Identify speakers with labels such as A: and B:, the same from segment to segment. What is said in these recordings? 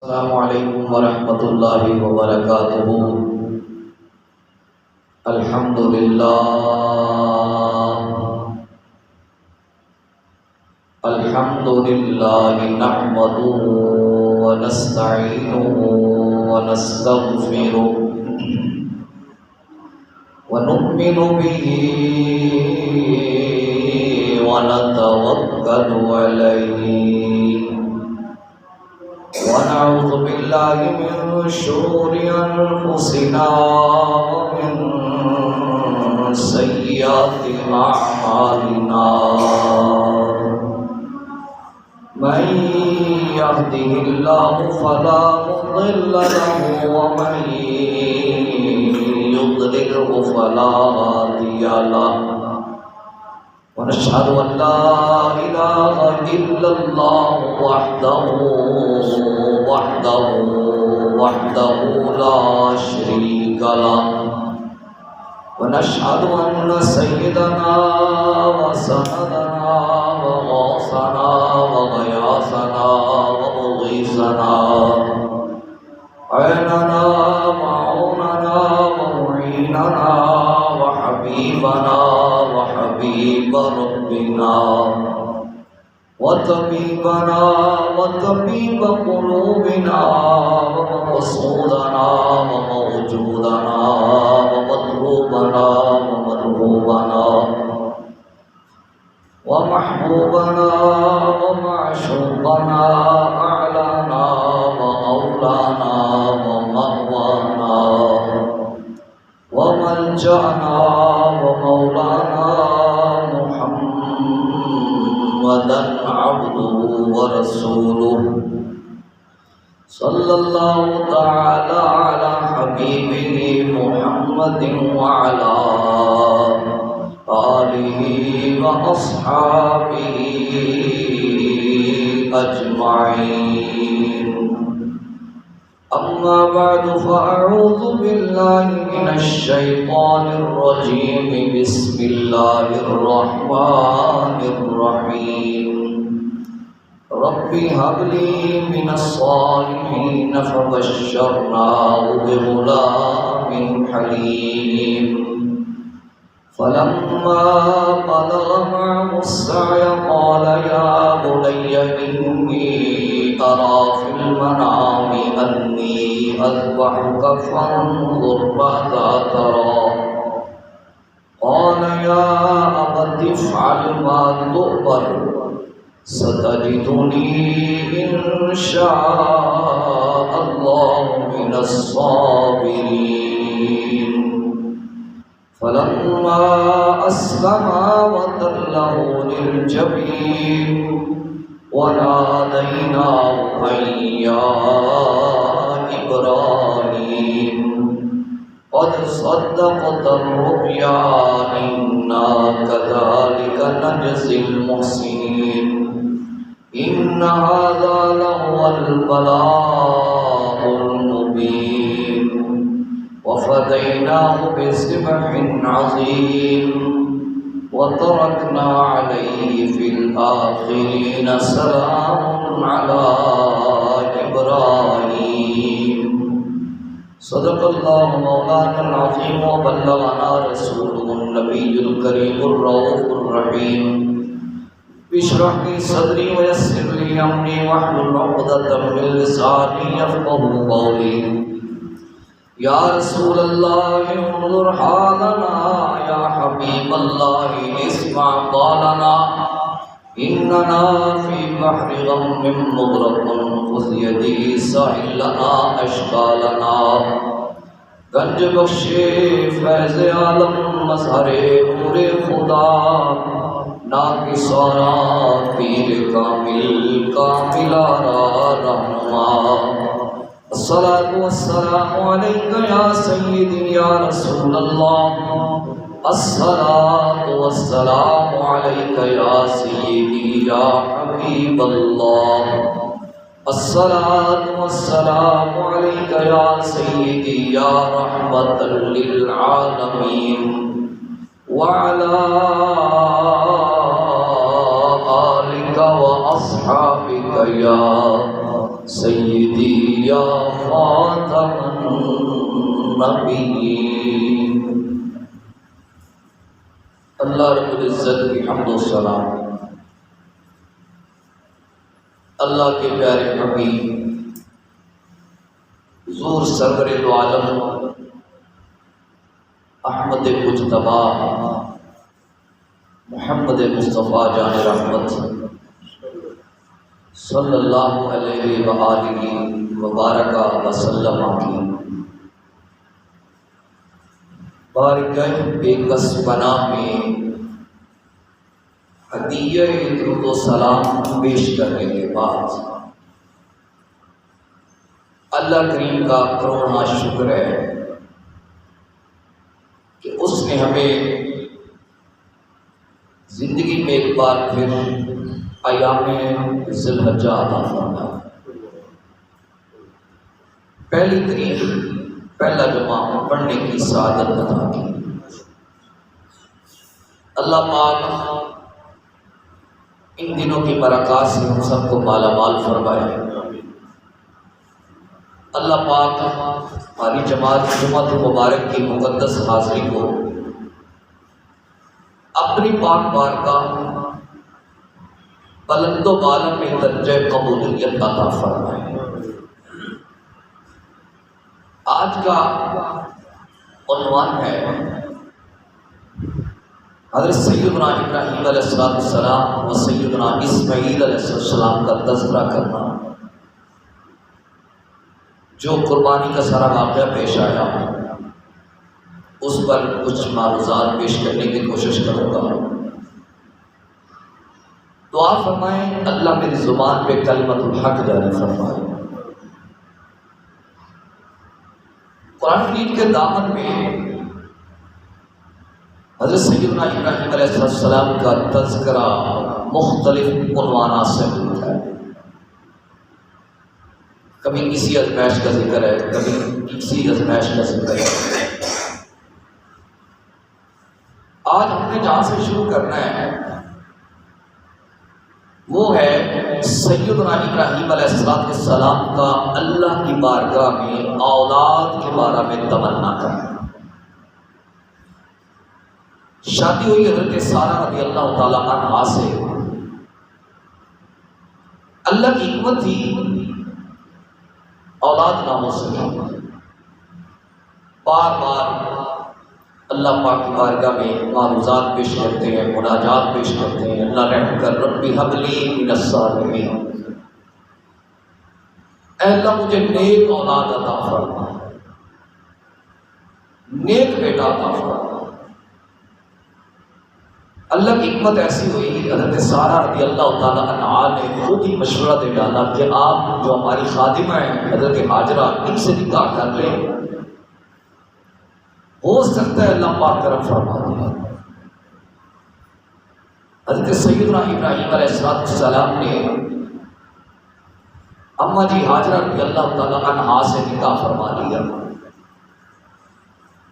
A: السلام علیکم ورحمۃ اللہ وبرکاتہ۔ الحمد للہ نحمده ونستعینه ونستغفره ونؤمن به ونتوکل علیہ ونعوذ باللہ من شرور انفسنا ومن سیئات اعمالنا من يهده الله فلا مضل له ومن يضلله فلا هادي له ونشهد أن لا إله إلا الله وحده لا شريك له ونشهد أن سيدنا وسندنا وغوثنا وغياثنا ومغيثنا عيننا معوننا ومعيننا وحبيبنا وحبيب ربنا وطبيبنا وطبيب قلوبنا ومقصودنا وموجودنا ومطلوبنا ومرهوبنا ومحبوبنا ومعشوقنا أعلانا وأولانا ومأوانا وملجأنا ومولانا محمدا عبده ورسوله صلى الله تعالى على حبيبه محمد وعلى آله وأصحابه أجمعين. أما بعد فأعوذ بالله من الشيطان الرجيم. بسم الله الرحمن الرحيم. رب هب لي من الصالحين فبشرناه بغلام حليم. فلما بلغ معه السعي قال يا بني إني أرى في المنام أني أذبحك فانظر ماذا ترى. قال يا أبت افعل ما تؤمر ستجدني إن شاء الله من الصابرين. فلما أسلما وتله للجبين وناديناه أن يا إبراهيم قد صدقت الرؤيا إنا كذلك نجزي المحسنين. إن هذا لهو البلاء المبين. وفديناه بذبح عظيم وتركنا عليه في الآخرين. سلام على إبراهيم. صدق الله مولانا العظيم وبلغنا رسوله النبي الكريم الرؤوف الرحيم. اشرح لي صدري ويسر لي أمري واحلل عقدة من لساني يفقهوا قولي. یا رسول اللہ انظر حالنا، یا حبیب اللہ اسمع قالنا، اننا فی بحر غم مغرق خذ یدی ساحل لنا اشکالنا. گنج بخش فیض عالم مظہر نور خدا، ناکسارا پیر کامل کاملارا رہنما. الصلاة والسلام عليك يا سيدي يا رسول الله. الصلاة والسلام عليك يا سيدي يا حبيب الله. الصلاة والسلام عليك يا سيدي يا رحمة للعالمين. وعلى آلك وأصحابك يا سیدی یا خاتم النبیین۔ اللہ رب العزت کی حمد و ثنا اللہ کے پیارے حبیب حضور سرور دو عالم احمد مجتبی محمد مصطفیٰ جان رحمت صلی اللہ علیہ وآلہ وبارک وسلم کی بارگاہ بے کس پناہ میں ہدیہ درود و سلام پیش کرنے کے بعد اللہ کریم کا کروڑا شکر ہے کہ اس نے ہمیں زندگی میں ایک بار پھر ایام ذی الحجہ عطا فرمایا۔ پہلی تاریخ پہلا جمعہ پڑھنے کی سعادت عطا کی۔ اللہ پاک ان دنوں کی برکات سے ہم سب کو مالا مال فرمائے۔ اللہ پاک ہماری جماعت جمعۃ المبارک کی مقدس حاضری کو اپنی پاک بارگاہ بلند و بالا میں درجہ قبولیت عطا فرمائے۔ آج کا عنوان ہے حضرت سیدنا ابراہیم علیہ السلام و سیدنا اسماعیل علیہ السلام کا تذکرہ کرنا۔ جو قربانی کا سارا واقعہ پیش آیا اس پر کچھ معروضات پیش کرنے کی کوشش کروں گا۔ دعا فرمائیں اللہ میری زبان پہ کلمت الحق جاری فرمائے۔ قرآن کریم کے دامن میں حضرت سیدنا ابراہیم علیہ السلام کا تذکرہ مختلف عنوانات سے ملتا ہے۔ کبھی کسی ازمائش کا ذکر ہے، کبھی کسی ازمائش کا ذکر ہے۔ آج ہم نے جہاں سے شروع کرنا ہے وہ ہے سیدنا ابراہیم علیہ السلام کا اللہ کی بارگاہ میں اولاد کے بارے میں تمنا کرنا۔ شادی ہوئی حضرت سارہ رضی اللہ تعالی عنہا سے۔ اللہ کی حکمت تھی اولاد نہ ہو سکے۔ بار بار اللہ پاک کی بارگاہ میں معروضات پیش کرتے ہیں، مناجات پیش کرتے ہیں، اللہ رحم کر ربی ہب لی من الصالحین، اے اللہ مجھے نیک اولاد عطا فرما، نیک بیٹا عطا فرما۔ اللہ کی حکمت ایسی ہوئی حضرت سارہ رضی اللہ تعالیٰ عنہا نے خود ہی مشورہ دے ڈالا کہ آپ جو ہماری خادمہ ہیں حضرت ہاجرہ ان سے نکاح کر لیں، ہو سکتا ہے اللہ پاک کرم فرما دے۔ حضرت سیدنا ابراہیم علیہ السلام نے اماں جی ہاجرہ رضی اللہ تعالیٰ عنہا سے نکاح فرما لیا۔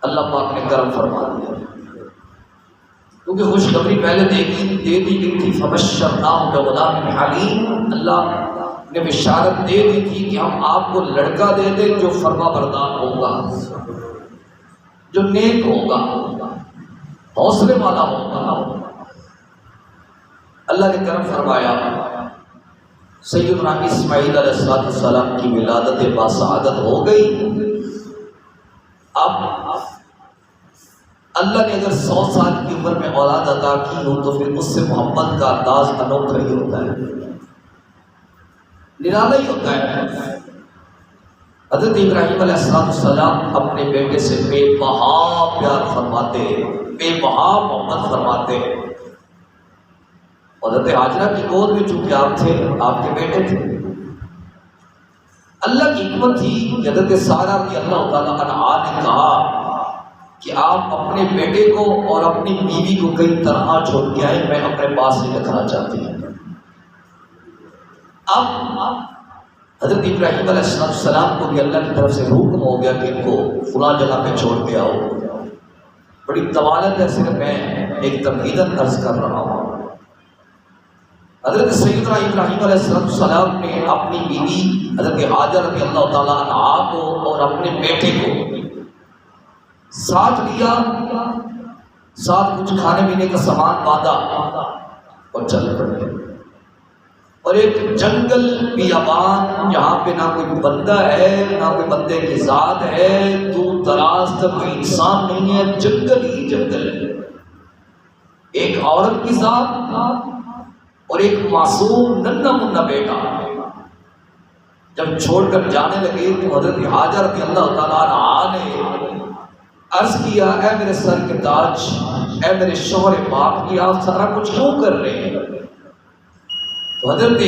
A: اللہ پاک نے کرم فرما دیا کیونکہ خوشخبری پہلے دے دی گئی تھی، فبشرناہ بغلام حلیم، اللہ نے بشارت دے دی تھی کہ ہم آپ کو لڑکا دے دیں جو فرما بردار ہوگا، جو نیک ہوگا، حوصلے والا ہوگا۔ اللہ نے کرم فرمایا، سیدنا اسماعیل علیہ السلام کی ولادت باسعادت ہو گئی۔ اب اللہ نے اگر 100 سال کی عمر میں اولاد عطا کی ہو تو پھر اس سے محبت کا انداز انوکھا ہی ہوتا ہے، نرالا ہی ہوتا ہے۔ حضرت ابراہیم علیہ السلام اپنے بیٹے سے بے بہا پیار فرماتے، بے بہا محبت فرماتے۔ حضرت ہاجرہ کی گود میں چونکہ آپ تھے، آپ کے بیٹے تھے۔ اللہ کی حکمت تھی حضرت سارہ رضی اللہ تعالیٰ عنہا نے کہا کہ آپ اپنے بیٹے کو اور اپنی بیوی کو کئی طرح چھوڑ کے آئے، میں اپنے پاس نہیں رکھنا چاہتی ہوں۔ اب حضرت ابراہیم علیہ السلام کو بھی اللہ کی طرف سے حکم ہو گیا کہ ان کو فلاں جگہ پہ چھوڑ کے آؤ۔ بڑی طوالت ہے، صرف میں ایک تمہیداً عرض کر رہا ہوں۔ حضرت سیدنا ابراہیم علیہ السلام نے اپنی بیوی حضرت حاجر رضی اللہ تعالیٰ عنہا کو اور اپنے بیٹے کو ساتھ لیا، ساتھ کچھ کھانے پینے کا سامان باندھا اور چل پڑے. اور ایک جنگل بیابان جہاں پہ نہ کوئی بندہ ہے نہ کوئی بندے کی ذات ہے، دور دراز تک کوئی انسان نہیں ہے، جنگل ہی جنگل ہے. ایک عورت کی ذات اور ایک معصوم ننھا منھا بیٹا. جب چھوڑ کر جانے لگے تو حضرت حاجر رضی اللہ تعالیٰ عنہا نے عرض کیا، اے میرے سر کے تاج، اے میرے شوہر پاک کی، آپ سارا کچھ کیوں کر رہے ہیں؟ تو حضرت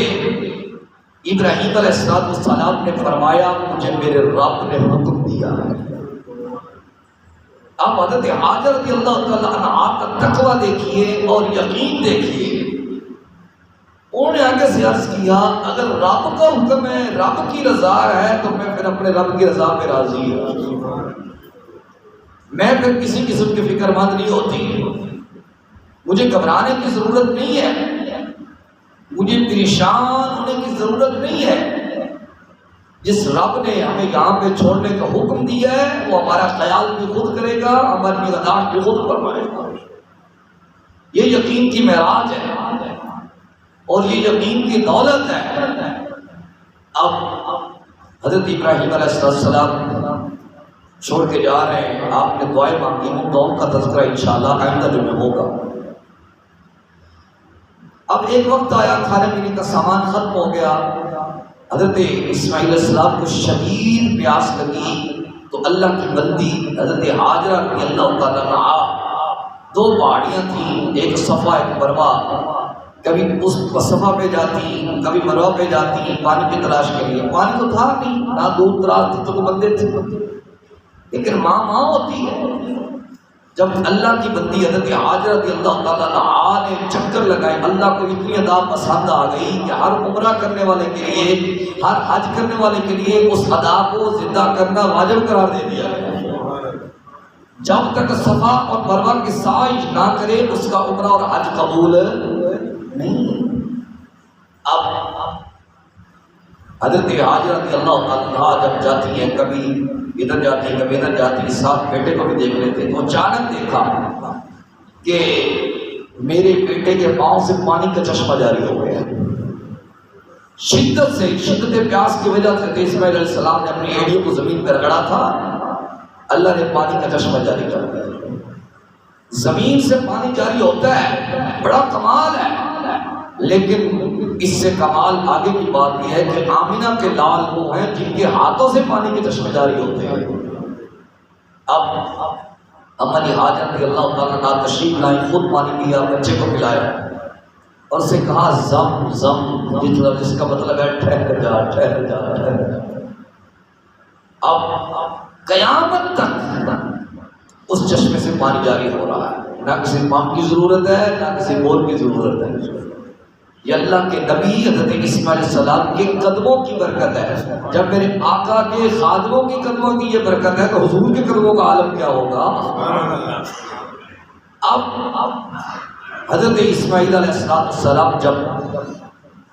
A: ابراہیم علیہ السلام نے فرمایا، مجھے میرے رب نے حکم دیا ہے. آپ حضرت حاجر رضی اللہ تعالیٰ عنہا کا تقویٰ دیکھیے اور یقین دیکھیے. انہوں نے آگے سے عرض کیا، اگر رب کا حکم ہے، رب کی رضا ہے، تو میں پھر اپنے رب کی رضا پہ راضی ہوں. میں پھر کسی قسم کی فکر مند نہیں ہوتی، مجھے گھبرانے کی ضرورت نہیں ہے، مجھے پریشان ہونے کی ضرورت نہیں ہے. جس رب نے ہمیں یہاں پہ چھوڑنے کا حکم دیا ہے وہ ہمارا خیال بھی خود کرے گا، ہماری نگہداشت بھی خود فرمائے گا. یہ یقین کی معراج ہے اور یہ یقین کی دولت ہے. اب حضرت ابراہیم علیہ السلام چھوڑ کے جا رہے ہیں، آپ نے دعائیں مانگی، ان دعاؤں کا تذکرہ انشاءاللہ آئندہ جو میں ہوگا. اب ایک وقت آیا، کھانے پینے کا سامان ختم ہو گیا. حضرت اسماعیل علیہ السلام کو شدید پیاس لگی تو اللہ کی بندی حضرت حاجرہ رضی اللہ تعالیٰ عنہا، دو پہاڑیاں تھیں، ایک صفا ایک مروہ. کبھی اس صفا پہ جاتی، کبھی مروہ پہ جاتی پانی کی تلاش کے لیے. پانی تو تھا نہیں، نہ دور دراز تھے تو بندے تھے، لیکن ماں ہوتی ہے. جب اللہ کی بندی حضرت حاجرہ رضی اللہ تعالیٰ عنہا نے چکر لگائے، اللہ کو اتنی ادا پسند آ گئی کہ ہر عمرہ کرنے والے کے لیے، ہر حج کرنے والے کے لیے اس ادا کو زندہ کرنا واجب قرار دے دیا گیا. جب تک صفا اور مروہ کی سعی نہ کرے اس کا عمرہ اور حج قبول نہیں. اب حضرت حاجرہ رضی اللہ تعالیٰ عنہا جب جاتی ہیں، کبھی ادھر جاتی کبھی ادھر جاتی، ساتھ بیٹے کو بھی دیکھ لیتے، تو اچانک دیکھا کہ میرے بیٹے کے پاؤں سے پانی کا چشمہ جاری ہو گیا. شدت پیاس کی وجہ سے اسماعیل علیہ السلام نے اپنی ایڑیوں کو زمین پہ رگڑا تھا، اللہ نے پانی کا چشمہ جاری کر دیا. زمین سے پانی جاری ہوتا ہے، بڑا کمال ہے، لیکن اس سے کمال آگے کی بات یہ ہے کہ آمینہ کے لال وہ ہیں جن کے ہاتھوں سے پانی کے چشمے جاری ہوتے ہیں. اب ہماری حاجر رضی اللہ تعالیٰ عنہا تشریف لائی، خود پانی پیا، بچے کو پلایا اور اسے کہا زم زم، جس کا مطلب ہے ٹھہر جا ٹھہر جا ٹھہر جا. اب قیامت تک اس چشمے سے پانی جاری ہو رہا ہے، نہ کسی پمپ کی ضرورت ہے نہ کسی بور کی ضرورت ہے. یہ اللہ کے نبی حضرت اسماعیل علیہ السلام کے قدموں کی برکت ہے. جب میرے آقا کے خادموں کی قدموں کی یہ برکت ہے تو حضور کے قدموں کا عالم کیا ہوگا. اب حضرت اسماعیل علیہ السلام جب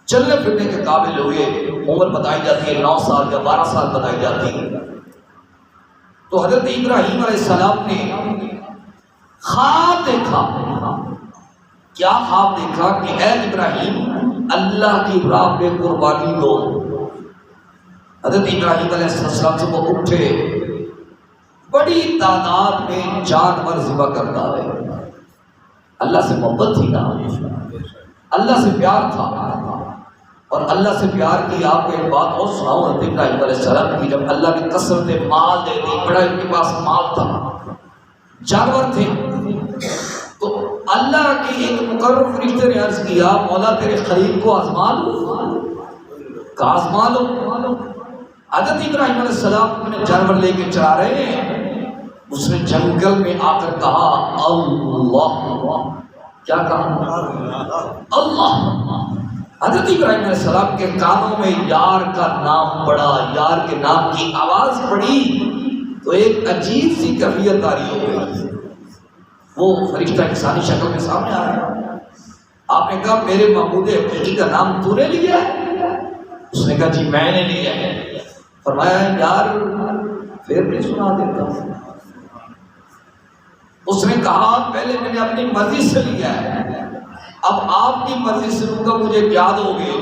A: چلنے پھرنے کے قابل ہوئے، عمر بتائی جاتی ہے 9 سال یا 12 سال بتائی جاتی ہے، تو حضرت ابراہیم علیہ السلام نے خواب دیکھا. کیا خواب دیکھا کہ اے ابراہیم اللہ کی راہ پہ قربانی دو. حضرت ابراہیم علیہ السلام سے وہ اٹھے، بڑی تعداد میں جانور ذبح کرتا ہے. اللہ سے محبت تھی نا، اللہ سے پیار تھا، اور اللہ سے پیار کی آپ کو ایک بات اور سناؤں. حضرت ابراہیم علیہ السلام کی جب اللہ نے کثرت مال دے دی، بڑا ان کے پاس مال تھا، جانور تھے، تو اللہ کی ایک مقرر فرشتے نے عرض کیا مولا تیرے خلیل کو آزما لو. کہا آزما لو. حضرت ابراہیم علیہ السلام اپنے جانور لے کے چلا رہے ہیں، اس نے جنگل میں آ کر کہا اللہ. کیا کہا؟ اللہ. حضرت ابراہیم علیہ السلام کے کانوں میں یار کا نام پڑا، یار کے نام کی آواز پڑی تو ایک عجیب سی کیفیت طاری ہو گئی. وہ فرشتہ انسانی شکل میں سامنے آ رہا ہے. آپ نے کہا میرے معبود حقیقی کا نام تو نے لیا ہے؟ اس نے کہا جی میں نے لیا ہے۔ فرمایا یار پھر بھی سنا دیتا ہوں۔ اس نے کہا پہلے میں نے اپنی مرضی سے لیا ہے، اب آپ کی مرضی سے لوں گا، مجھے کیا دو گے؟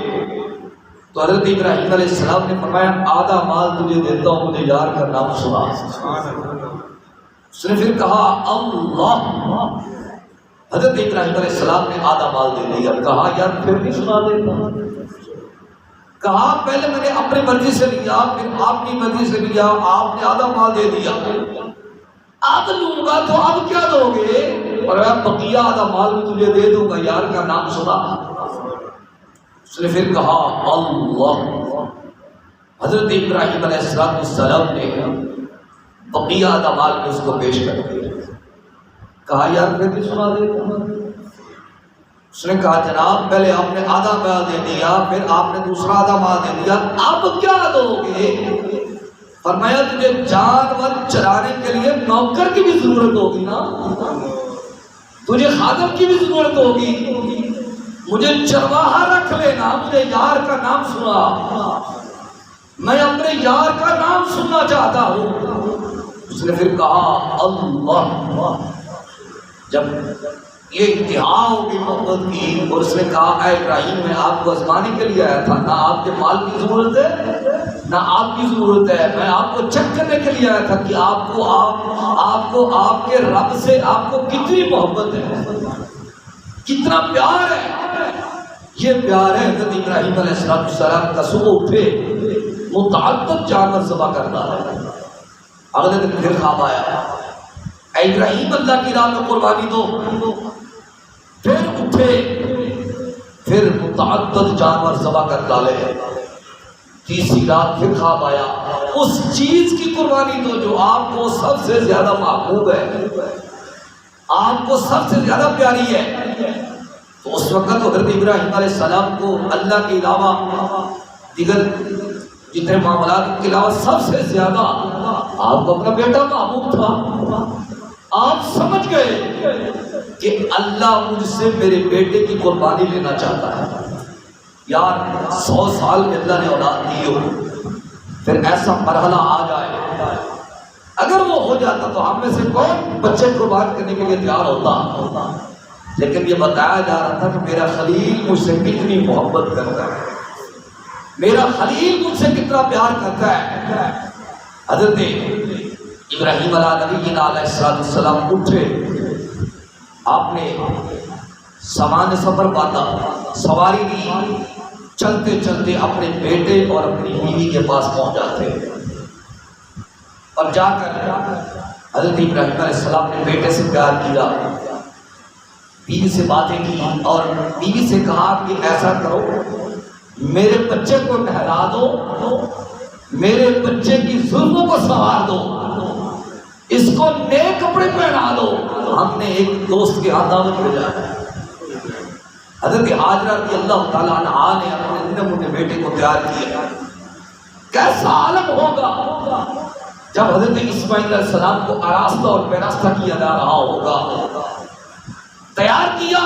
A: تو حضرت ابراہیم علیہ السلام نے فرمایا آدھا مال تجھے دیتا ہوں، مجھے یار کا نام سنا۔ اس نے پھر کہا اللہ، حضرت ابراہیم علیہ السلام نے آدھا مال دے دیا۔ کہا یار پھر بھی سنا دیتا ہوں۔ کہا پہلے میں نے اپنی مرضی سے لیا، پھر آپ کی مرضی سے لیا، آپ نے آدھا مال دے دیا، اب لوں گا تو اب کیا دو گے؟ اور بقیہ آدھا مال بھی تجھے دے دوں گا، یار کا نام سنا۔ اس نے پھر کہا اللہ۔ حضرت ابراہیم علیہ السلام نے بقیہ آدھا مال بھی اس کو پیش کر دیا۔ کہا یار پھر بھی سنا دیتا ہوں۔ اس نے کہا جناب پہلے آپ نے آدھا مال دے دیا، پھر آپ نے دوسرا آدھا مال دے دیا، اب کیا دو گے؟ فرمایا تجھے جانور چرانے کے لیے نوکر کی بھی ضرورت ہوگی نا، تجھے خادم کی بھی ضرورت ہوگی، مجھے چرواہا رکھ لینا، مجھے یار کا نام سنا، میں اپنے یار کا نام سننا چاہتا ہوں۔ اس نے پھر کہا اللہ۔ جب یہ انتہا ہوگی محبت کی، اور اس نے کہا اے ابراہیم میں آپ کو آزمانے کے لیے آیا تھا، نہ آپ کے مال کی ضرورت ہے نہ آپ کی ضرورت ہے، میں آپ کو چیک کرنے کے لیے آیا تھا کہ آپ کو آپ کے رب سے آپ کو کتنی محبت ہے، کتنا پیار ہے۔ یہ پیار ہے حضرت ابراہیم علیہ السلام کا۔ صبح اٹھے متعدد جانور ذبح کرتا ہے، اگلے دن پھر خواب آیا اے ابراہیم اللہ کی راہ میں قربانی دو، پھر اٹھے پھر متعدد جانور ذبح کر ڈالے۔ تیسری رات پھر خواب آیا اس چیز کی قربانی دو جو آپ کو سب سے زیادہ محبوب ہے، آپ کو سب سے زیادہ پیاری ہے۔ تو اس وقت حضرت ابراہیم علیہ السلام کو اللہ کے علاوہ دیگر جتنے معاملات کے علاوہ سب سے زیادہ آپ کو اپنا بیٹا محبوب تھا۔ آپ سمجھ گئے کہ اللہ مجھ سے میرے بیٹے کی قربانی لینا چاہتا ہے۔ یار 100 سال میں اللہ نے اولاد دی ہو، پھر ایسا مرحلہ آ جائے، اگر وہ ہو جاتا تو ہم میں سے کون بچے قربان کرنے کے لیے تیار ہوتا؟ لیکن یہ بتایا جا رہا تھا کہ میرا خلیل مجھ سے کتنی محبت کرتا ہے، میرا خلیل مجھ سے کتنا پیار کرتا ہے۔ حضرت ابراہیم علیہ السلام اٹھے، آپ نے سامان سفر باندھا، سواری لی، چلتے چلتے اپنے بیٹے اور اپنی بیوی کے پاس پہنچ جاتے، اور جا کر حضرت ابراہیم علیہ السلام نے بیٹے سے پیار کیا، بیوی سے باتیں کی، اور بیوی سے کہا کہ ایسا کرو میرے بچے کو نہلا دو، میرے بچے کی زلفوں کو سنوار دو، اس کو نئے کپڑے پہنا دو، ہم نے ایک دوست کے ہاں دعوت بھیجا ہے۔ حضرت ہاجرہ رضی اللہ تعالیٰ عنہا نے اپنے ننھے منھے بیٹے کو تیار کیا۔ کیسا عالم ہوگا جب حضرت اسماعیل علیہ السلام کو آراستہ اور پیراستہ کیا جا رہا ہوگا۔ تیار کیا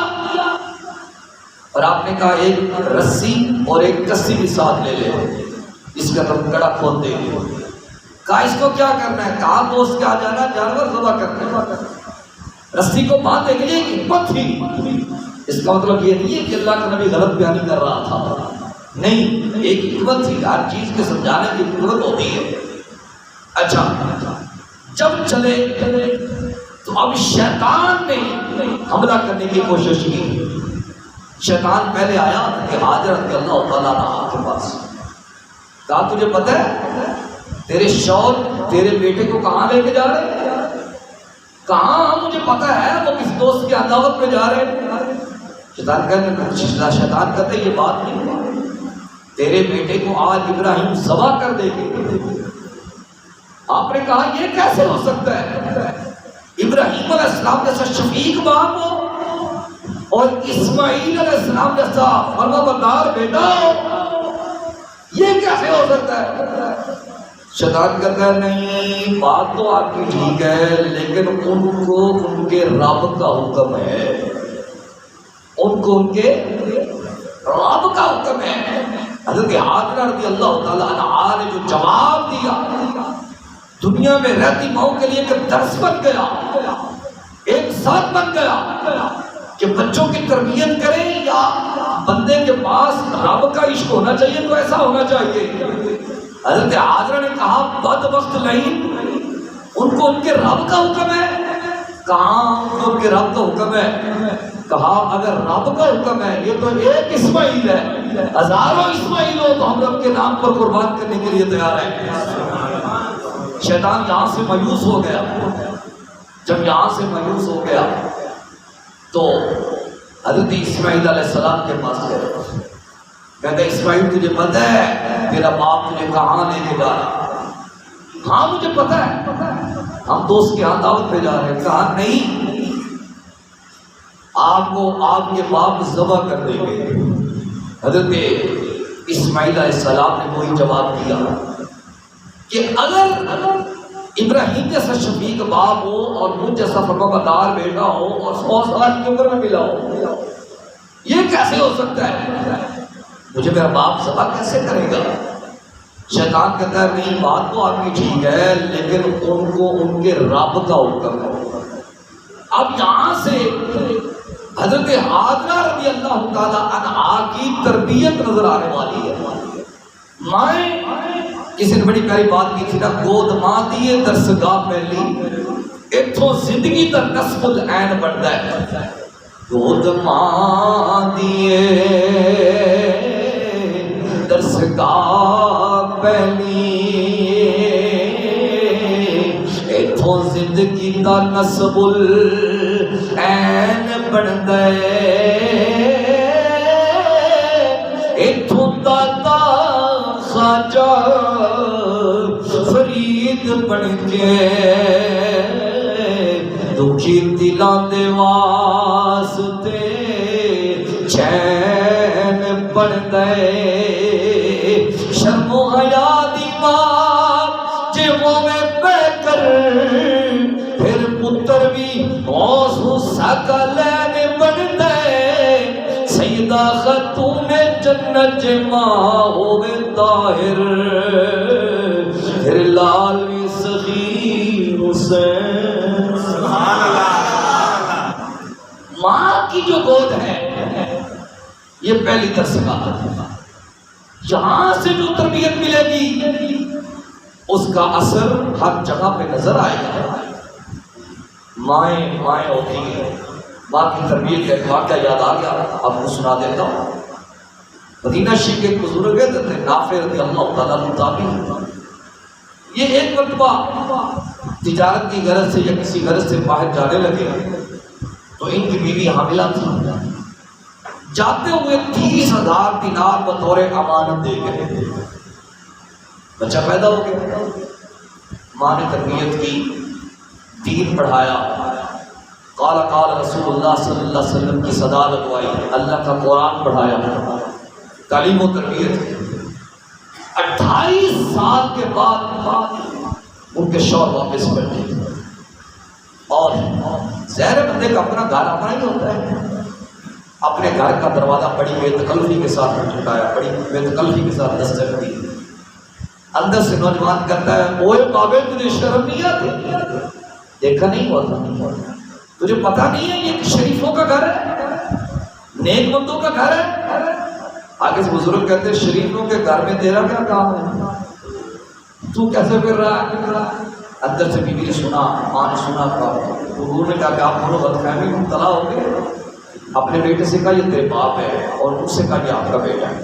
A: اور آپ نے کہا ایک رسی اور ایک کسی بھی ساتھ لے لے، اس کا تم کڑا کھول دے گے۔ کہا اس کو کیا کرنا ہے؟ کہا دوست کیا جانا جانور ذبح کرنا ہے، رسی کو باندھنے کے لیے ایک حکمت تھی۔ اس کا مطلب یہ نہیں ہے کہ اللہ کا نبی غلط بیانی کر رہا تھا، نہیں، ایک حکمت تھی، ہر چیز کے سمجھانے کی حکمت ہوتی ہے۔ اچھا جب چلے تو اب شیطان نے حملہ کرنے کی کوشش کی۔ شیطان پہلے آیا کہ حاجر رضی اللہ تعالیٰ عنہ کے پاس، کہا تجھے پتہ ہے تیرے شوہر تیرے بیٹے کو کہاں لے کے جا رہے ہیں؟ کہاں؟ مجھے پتہ ہے وہ کس دوست کی عداوت میں جا رہے ہیں۔ شیطان کہتے یہ بات نہیں، تیرے بیٹے کو آج ابراہیم ذبح کر دے گے۔ آپ نے کہا یہ کیسے ہو سکتا ہے؟ ابراہیم علیہ السلام جیسا شفیق باپ ہو اور اسماعیل علیہ السلام جیسا فرما بردار بیٹا ہو، یہ کیسے ہو سکتا ہے؟ شیطان کہتا ہے نہیں، بات تو آپ کی ٹھیک ہے، لیکن ان کو ان کے رب کا حکم ہے، ان کو ان کے رب کا حکم ہے۔ حضرت حاجرہ رضی اللہ تعالیٰ عنہا نے جو جواب دیا دنیا میں رہتی ماؤں کے لیے کہ درس بن گیا، ایک ساتھ بن گیا کہ بچوں کی تربیت کریں یا بندے کے پاس رب کا عشق ہونا چاہیے تو ایسا ہونا چاہیے۔ حضرت حاجرہ نے کہا بد وقت نہیں، ان کو ان کے رب کا حکم ہے۔ کہاں ان کو ان کے رب کا حکم ہے؟ کہا اگر رب کا حکم ہے، یہ تو ایک اسماعیل ہے، ہزاروں اسماعیل ہو تو ہم رب کے نام پر قربان کرنے کے لیے تیار ہیں۔ شیطان یہاں سے مایوس ہو گیا۔ جب یہاں سے مایوس ہو گیا تو حضرت اسماعیل علیہ السلام کے پاس گئے، کہتے اسماعیل تجھے پتہ ہے تیرا باپ تجھے کہاں لے کے جا رہا؟ ہاں مجھے پتہ ہے، ہم دوست کے ہاں دعوت پہ جا رہے ہیں۔ کہا نہیں، آپ کو آپ کے باپ ذبح کر دیں گے۔ حضرت اسماعیل علیہ السلام نے وہی جواب دیا کہ اگر ابراہیم جیسا شفیق باپ ہو اور مجھ جیسا فرمانبردار بیٹا ہو اور 100 سال کی عمر میں ملا ہو، یہ کیسے ہو سکتا ہے؟ مجھے میرا باپ ذبح کیسے کرے گا؟ شیطان کہتا ہے نہیں، بات تو آپ کی ٹھیک ہے لیکن ان کو ان کے رب کا حکم ہے۔ اب یہاں سے حضرت حاجرہ رضی اللہ تعالیٰ عنہا کی تربیت نظر آنے والی ہے۔ مائیں کسی نے بڑی پیاری بات کی تھی نا، گود ماں دیے درسگاہ پہلی اتھوں زندگی دا نصب العین بنتا ہے۔ گود ماں دیے درسگاہ پہلی اتھوں زندگی دا نصب العین بنتا ہے۔ اتھوں دادا خواجہ فرید بن کے دکھی دلاں دے واسطے چین بن دے۔ شرم و حیا دی ماں جے ہووے بے کر پھر پتر بھی غوث حسکا لین بن دے۔ سیدہ خاتون جنت جے ماں ہووے طاہر پھر لال بھی سخی حسین۔ سبحان اللہ۔ ماں کی جو گود ہے یہ پہلی درسگاہ ہے، یہاں سے جو تربیت ملے گی اس کا اثر ہر جگہ پہ نظر آئے گا۔ مائیں ہوتی ہیں، ماں کی تربیت کا ایک واقعہ یاد آ گیا، آپ کو سنا دیتا ہوں۔ مدینہ شریف کے ایک بزرگ تھے نافع رضی اللہ تعالیٰ عنہ تابعی، یہ ایک مرتبہ تجارت کی غرض سے یا کسی غرض سے باہر جانے لگے تو ان کی بیوی حاملہ تھی۔ جاتے ہوئے 30,000 دینار بطور امانت دے گئے، بچہ پیدا ہو گیا۔ ماں نے تربیت کی، دین پڑھایا، قال رسول اللہ صلی اللہ علیہ وسلم کی صدا لگوائی، اللہ کا قرآن پڑھایا، تعلیم و تربیت۔ 28 سال کے بعد ان کے شوہر واپس بیٹھے، اور ظاہر بندے کا اپنا گھر اپنا ہی ہوتا ہے، اپنے گھر کا دروازہ بڑی بے تکلفی کے ساتھ ٹھکایا، بڑی بے تکلفی کے ساتھ دستک دی۔ اندر سے نوجوان کہتا ہے اوے بابے تجھے شرم نہیں آتی؟ دیکھا نہیں ہوا تھا، تجھے پتہ نہیں ہے یہ شریفوں کا گھر ہے، نیک بندوں کا گھر ہے؟ آگے سے بزرگ کہتے ہیں شریفوں کے گھر میں تیرا کیا کام ہے، تو کیسے پھر رہا ہے؟ اندر سے بیوی نے سنا، ماں نے سنا، حضور نے کہا کہ آپ دونوں غلطفہمی میں مبتلا ہو گئے۔ اپنے بیٹے سے کہا یہ تیرے باپ ہے، اور اس سے کہا یہ آپ کا بیٹا ہے۔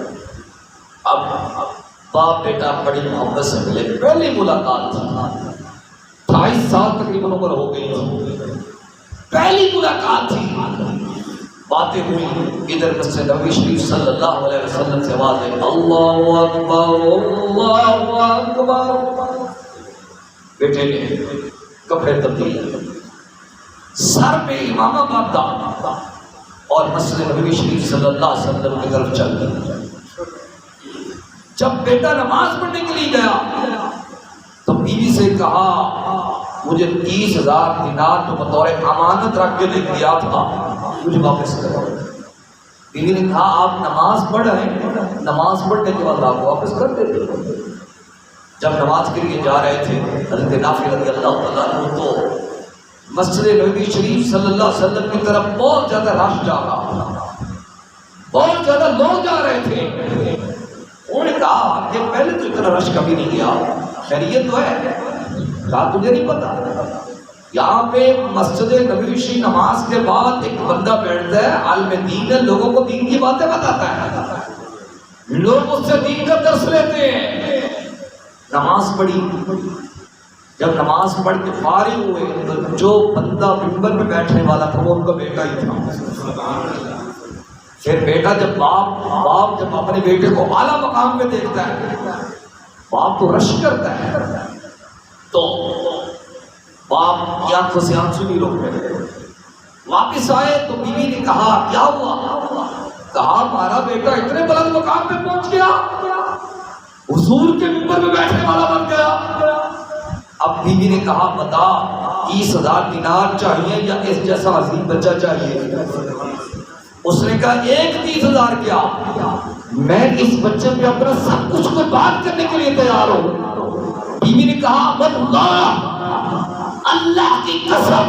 A: اب باپ بیٹا بڑی محبت سے ملے، پہلی ملاقات تھی، 28 سال تقریباً عمر ہو گئی تھی، پہلی ملاقات تھی، باتیں ہوئی۔ ادھر مسجد نبوی شریف صلی اللہ علیہ وسلم سے آواز ہے اللہ اکبر اللہ اکبر۔ بیٹے نے کپڑے تبدیل، سر پہ امامہ باندھا اور مسجد نبوی شریف صلی اللہ علیہ وسلم کی طرف چل گیا۔ جب بیٹا نماز پڑھنے کے لیے گیا تو بیوی سے کہا مجھے 30,000 دینار تو بطور امانت رکھ کے دے دیا تھا، مجھے واپس کرو۔ بیوی نے کہا آپ نماز پڑھ رہے ہیں، نماز پڑھنے کے بعد آپ واپس کر دیتے۔ جب نماز کے لیے جا رہے تھے حضرت نافع رضی اللہ تعالیٰ عنہ تو مسجد نبوی شریف صلی اللہ علیہ وسلم کی طرف بہت زیادہ رش جا رہا تھا، بہت زیادہ لوگ جا رہے تھے۔ انہوں نے کہا کہ پہلے تو اتنا رش کبھی نہیں گیا، خیریت تو ہے؟ کہا تجھے نہیں پتا، یہاں پہ مسجد نبوی شریف نماز کے بعد ایک بندہ بیٹھتا ہے، عالم دین ہے، لوگوں کو دین کی باتیں بتاتا ہے، لوگ اس سے دین کا درس لیتے ہیں۔ نماز پڑھی، جب نماز پڑھ کے فارغ ہوئے تو جو بندہ منبر پہ بیٹھنے والا تھا وہ ان کا بیٹا ہی تھا۔ پھر بیٹا جب باپ جب اپنے بیٹے کو اعلیٰ مقام پہ دیکھتا ہے، باپ تو رش کرتا ہے، تو باپ کی آنکھوں سے آنسو نہیں روک رہے۔ واپس آئے تو بیوی نے کہا کیا ہوا؟ کہا ہمارا بیٹا اتنے بلند مقام پہ پہنچ گیا، حضور کے منبر پہ بیٹھنے والا بن گیا۔ اب بیوی نے کہا بتا 30,000 دینار چاہیے یا اس جیسا عظیم بچہ چاہیے؟ اس نے کہا 30,000 کیا، میں اس بچے پہ اپنا سب کچھ قربان کرنے کے لیے تیار ہوں۔ بیوی نے کہا اللہ کی قسم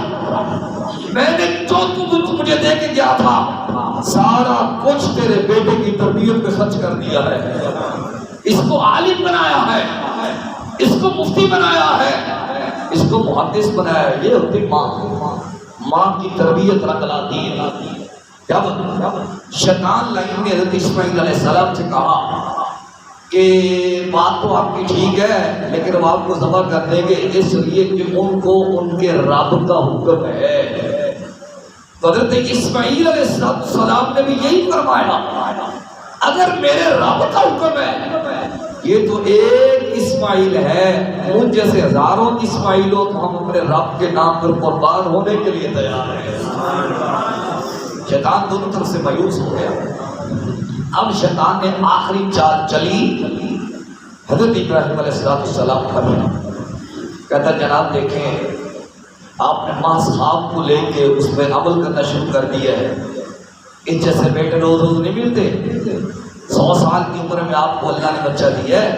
A: میں نے جو مجھے دے کے گیا تھا سارا کچھ تیرے بیٹے کی تربیت پہ خرچ کر دیا ہے، اس کو عالم بنایا ہے، اس کو مفتی بنایا ہے، اس کو محدث بنایا ہے۔ یہ ہوتی ماں کی تربیت رنگ لاتی ہے۔ جب شیطان لائن نے حضرت اسماعیل علیہ السلام سے کہا کہ بات تو آپ کی ٹھیک ہے لیکن وہ آپ کو ذبح کر دیں گے اس لیے کہ ان کو ان کے رب کا حکم ہے، تو حضرت اسماعیل علیہ السلام نے بھی یہی فرمایا اگر میرے رب کا حکم ہے، یہ تو ایک اسماعیل ہے، مجھ جیسے ہزاروں اسماعیل ہو تو ہم اپنے رب کے نام پر قربان ہونے کے لیے تیار ہیں۔ شیطان دونوں طرف سے مایوس ہو گیا۔ اب شیطان نے آخری چال چلی حضرت ابراہیم علیہ السلام پر، کہتا جناب دیکھیں آپ نے ماں صاحب کو لے کے اس پہ عمل کرنا شروع کر دیا ہے، اس جیسے بیٹے روز روز نہیں ملتے، 100 سال کی عمر میں آپ کو اللہ نے بچہ دیا ہے،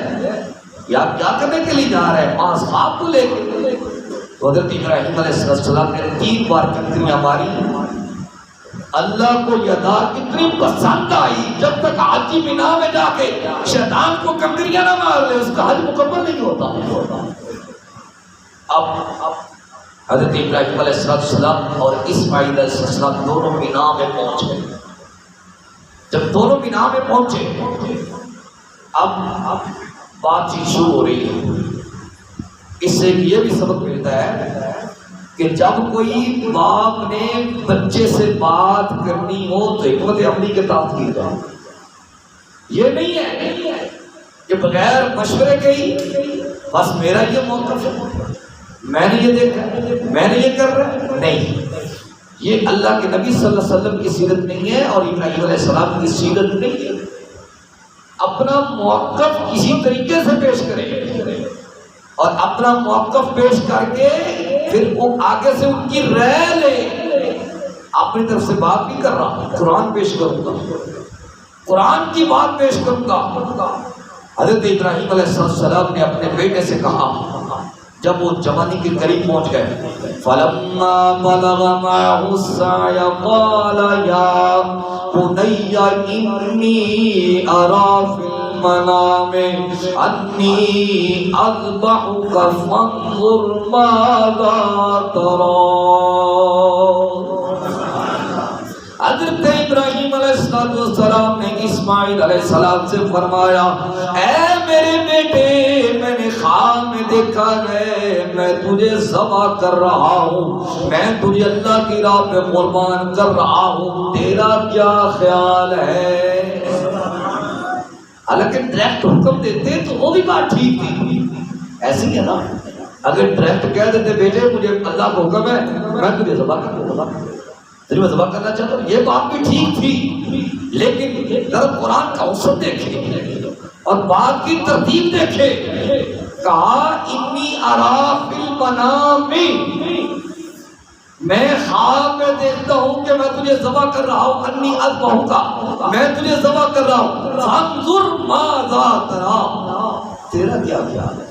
A: یہ آپ کیا کرنے کے لیے جا رہے ہیں ماں صاحب کو لے کے؟ حضرت ابراہیم علیہ السلام نے 3 بار کنکریاں ماری۔ اللہ کو یہ ادا اتنی پسند آئی جب تک حاجی مینا میں جا کے شیطان کو کنکریاں نہ مار لے اس کا حج مکمل نہیں ہوتا۔ اب حضرت ابراہیم علیہ السلام اور اسماعیل علیہ السلام دونوں مینا میں پہنچ گئے۔ جب دونوں مینا میں پہنچے اب بات چیت شروع ہو رہی ہے۔ اس سے یہ بھی سبق ملتا ہے کہ جب کوئی باپ نے بچے سے بات کرنی ہو تو حکمت عملی کے تحت کی جائے۔ یہ نہیں ہے کہ بغیر مشورے کے ہی بس میرا یہ موقف ہے، میں نے یہ دیکھا، میں نے یہ کر رہا، نہیں، یہ اللہ کے نبی صلی اللہ علیہ وسلم کی سیرت نہیں ہے اور ابراہیم علیہ السلام کی سیرت نہیں ہے۔ اپنا موقف کسی طریقے سے پیش کرے اور اپنا موقف پیش کر کے پھر وہ آگے سے ان کی رائے لے، اپنی طرف سے بات نہیں کر رہا، قرآن پیش کروں گا، قرآن کی بات پیش کروں گا۔ حضرت ابراہیم علیہ السلام نے اپنے بیٹے سے کہا جب وہ جوانی کے قریب پہنچ گئے، فَلَمَّا بَلَغَ مَعَهُ السَّعْيَ قَالَ يَا بُنَيَّ إِنِّي أَرَىٰ فِي الْمَنَامِ أَنِّي أَذْبَحُكَ فَانظُرْ مَاذَا تَرَىٰ۔ حضرت ابراہیم علیہ السلام نے اسماعیل علیہ السلام سے فرمایا اے میرے بیٹے میں نے خواب میں دیکھا ہے میں تجھے ذبح کر رہا ہوں، میں تجھے اللہ کی راہ پہ قربان کر رہا ہوں، تیرا کیا خیال ہے؟ حالانکہ ڈائریکٹ حکم دیتے تو وہ بھی بات ٹھیک تھی، ایسی ہے نا، اگر ڈائریکٹ کہہ دیتے بیٹے مجھے اللہ کا حکم ہے میں تجھے ذبح کر دوں گا، میں ذبح کرنا چاہتا ہوں، یہ بات بھی ٹھیک تھی، لیکن ذرا قرآن کا اصول دیکھے اور بات کی ترتیب دیکھے، کہا انی اریٰ فی المنام، میں خواب میں دیکھتا ہوں کہ میں تجھے ذبح کر رہا ہوں، انی اذبحک کا، میں تجھے ذبح کر رہا ہوں، فانظر ماذا تری، تیرا کیا خیال ہے؟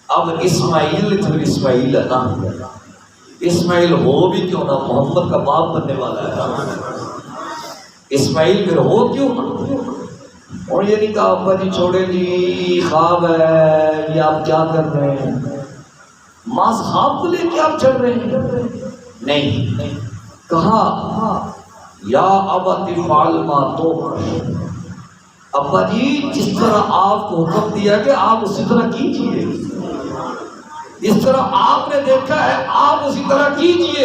A: اب اسماعیل پھر اسماعیل ہے نا، اسماعیل ہو بھی کیوں نہ، محمد کا باپ بننے والا ہے، اسماعیل پھر ہو کیوں نہ۔ اور یہ نہیں کہا ابا جی چھوڑے جی خواب ہے، یہ آپ کیا کر رہے ہیں، ماں خواب کو لے کے آپ چڑھ رہے ہیں، نہیں، کہا یا ابت افعل ما تؤمر، ابا جی جس طرح آپ کو حکم دیا کہ آپ اسی طرح کیجئے، جس طرح آپ نے دیکھا ہے آپ اسی طرح کیجئے۔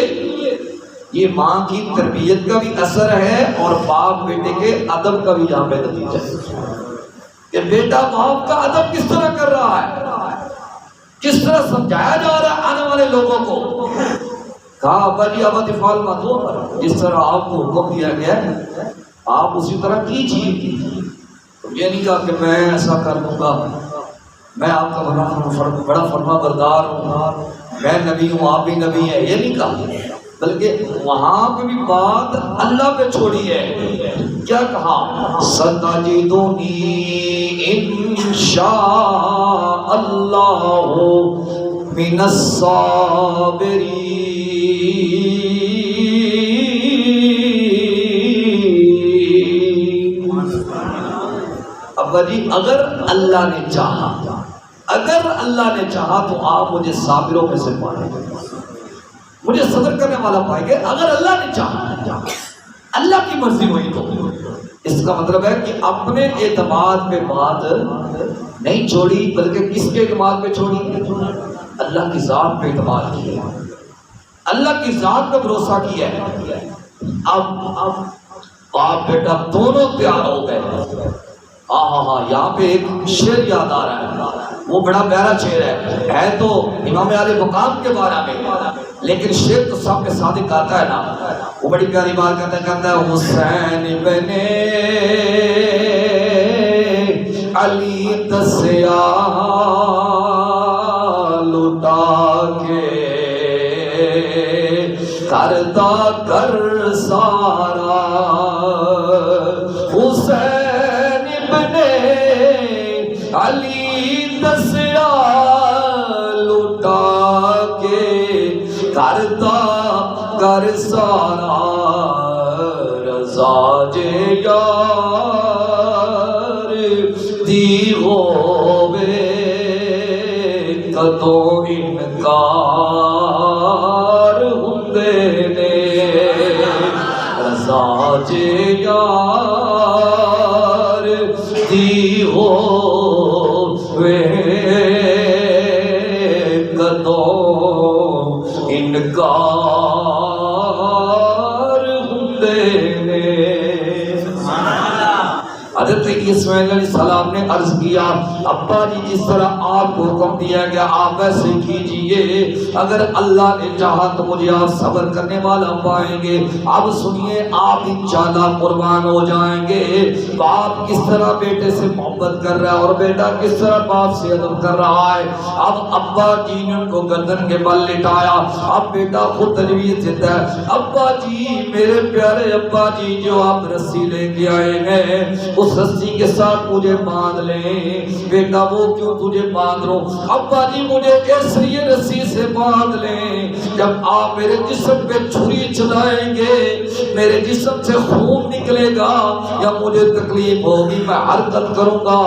A: یہ ماں کی تربیت کا بھی اثر ہے اور باپ بیٹے کے ادب کا بھی یہاں پہ نتیجہ ہے کہ بیٹا باپ کا ادب کس طرح کر رہا ہے، کس طرح سمجھایا جا رہا ہے آنے والے لوگوں کو۔ کہا ابا جی ابت افعل ما تؤمر، جس طرح آپ کو حکم دیا گیا ہے آپ اسی طرح کیجئے۔ یہ نہیں کہا کہ میں ایسا کر دوں گا، میں آپ کا بڑا فرما بردار ہوں، میں نبی ہوں آپ بھی نبی ہیں، یہ نہیں کہا، بلکہ وہاں پہ بھی بات اللہ پہ چھوڑی ہے۔ کیا کہا؟ ستجدنی انشاء اللہ من الصابرین، ابا جی اگر اللہ نے چاہا، اگر اللہ نے چاہا تو آپ مجھے صابروں میں سے پائیں گے، مجھے صبر کرنے والا پائیں گے، اگر اللہ نے چاہا، اللہ کی مرضی ہوئی تو۔ اس کا مطلب ہے کہ اپنے اعتماد پہ بات نہیں چھوڑی، بلکہ کس کے اعتماد پہ چھوڑی؟ اللہ کی ذات پہ اعتماد کیا، اللہ کی ذات پہ بھروسہ کیا ہے۔ اب باپ بیٹا دونوں تیار ہو گئے۔ ہاں یہاں پہ ایک شعر یاد آ رہا ہے، وہ بڑا پیارا شعر ہے تو امام علی مقام کے بارے میں، لیکن شعر تو سب کے صادق آتا ہے نا، وہ بڑی پیاری بات کہتا ہے حسین بن علی دسیا لٹا کے کرتا کر سارا، حسین بن علی دسیا لٹا کے کرتا کر سارا، رضا جے یار دی ہووے کدو انکار ہوندے نے، رضا جے یار دی ہووے کدو انکار ہوندے نے۔ حضرت اسماعیل علیہ السلام نے عرض کیا ابا جی جس طرح آپ کو حکم دیا گیا آپ ویسے کیجئے، اگر اللہ نے چاہا تو مجھے آپ صبر کرنے والا پائیں گے۔ اب سنیے آپ انشاءاللہ قربان ہو جائیں گے۔ باپ کس طرح بیٹے سے محبت کر رہا ہے اور بیٹا کس طرح باپ سے ادب کر رہا ہے۔ اب ابا جی نے ان کو گردن کے بل لٹایا، اب بیٹا خود تجویز دیتا ہے ابا جی میرے پیارے ابا جی جو آپ رسی لے کے آئے ہیں اس رسی کے ساتھ مجھے باندھ لیں۔ بیٹا وہ کیوں تجھے باندھ لوں؟ ابا جی مجھے اس لیے رسی سے باندھ لیں جب آپ میرے جسم پہ چھری چلائیں گے میرے جسم سے خون نکلے گا یا مجھے تکلیف ہوگی میں حرکت کروں گا